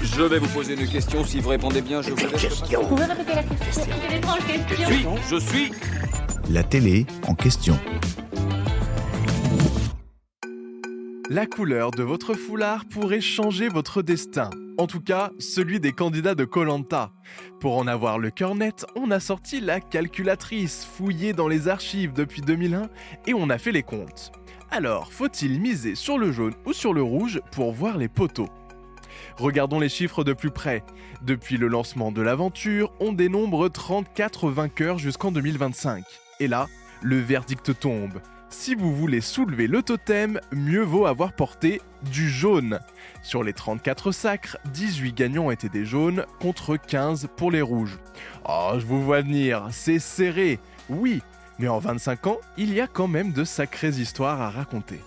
Je vais vous poser une question. Si vous répondez bien, je vous laisse. Vous pouvez répéter la question? Quelle étrange question. Je suis. La télé en question. La couleur de votre foulard pourrait changer votre destin. En tout cas, celui des candidats de Koh-Lanta. Pour en avoir le cœur net, on a sorti la calculatrice, fouillée dans les archives depuis 2001, et on a fait les comptes. Alors, faut-il miser sur le jaune ou sur le rouge pour voir les poteaux? Regardons les chiffres de plus près. Depuis le lancement de l'aventure, on dénombre 34 vainqueurs jusqu'en 2025. Et là, le verdict tombe. Si vous voulez soulever le totem, mieux vaut avoir porté du jaune. Sur les 34 sacres, 18 gagnants étaient des jaunes contre 15 pour les rouges. Oh, je vous vois venir, c'est serré, oui, mais en 25 ans, il y a quand même de sacrées histoires à raconter.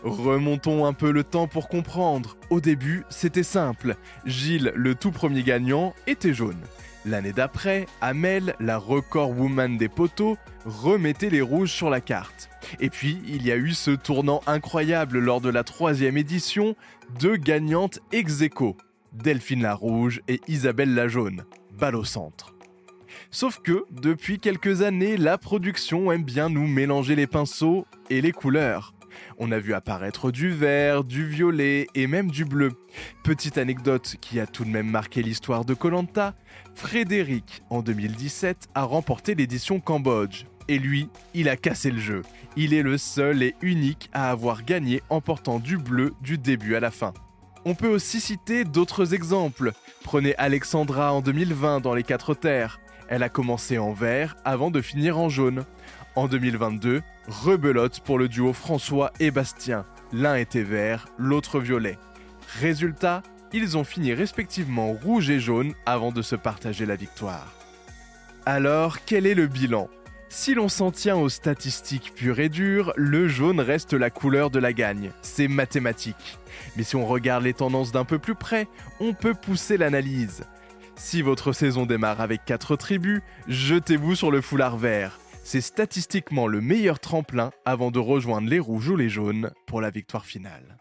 Remontons un peu le temps pour comprendre. Au début, c'était simple. Gilles, le tout premier gagnant, était jaune. L'année d'après, Amel, la record woman des poteaux, remettait les rouges sur la carte. Et puis, il y a eu ce tournant incroyable lors de la 3e édition, 2 gagnantes ex aequo, Delphine la rouge et Isabelle la jaune, balle au centre. Sauf que, depuis quelques années, la production aime bien nous mélanger les pinceaux et les couleurs. On a vu apparaître du vert, du violet et même du bleu. Petite anecdote qui a tout de même marqué l'histoire de Koh-Lanta, Frédéric, en 2017, a remporté l'édition Cambodge. Et lui, il a cassé le jeu. Il est le seul et unique à avoir gagné en portant du bleu du début à la fin. On peut aussi citer d'autres exemples. Prenez Alexandra en 2020 dans les 4 terres. Elle a commencé en vert avant de finir en jaune. En 2022, rebelote pour le duo François et Bastien. L'un était vert, l'autre violet. Résultat, ils ont fini respectivement rouge et jaune avant de se partager la victoire. Alors, quel est le bilan ? Si l'on s'en tient aux statistiques pures et dures, le jaune reste la couleur de la gagne. C'est mathématique. Mais si on regarde les tendances d'un peu plus près, on peut pousser l'analyse. Si votre saison démarre avec 4 tribus, jetez-vous sur le foulard vert. C'est statistiquement le meilleur tremplin avant de rejoindre les rouges ou les jaunes pour la victoire finale.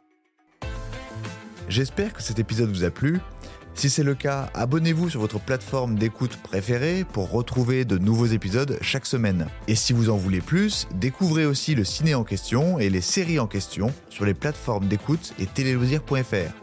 J'espère que cet épisode vous a plu. Si c'est le cas, abonnez-vous sur votre plateforme d'écoute préférée pour retrouver de nouveaux épisodes chaque semaine. Et si vous en voulez plus, découvrez aussi le ciné en question et les séries en question sur les plateformes d'écoute et téléloisirs.fr.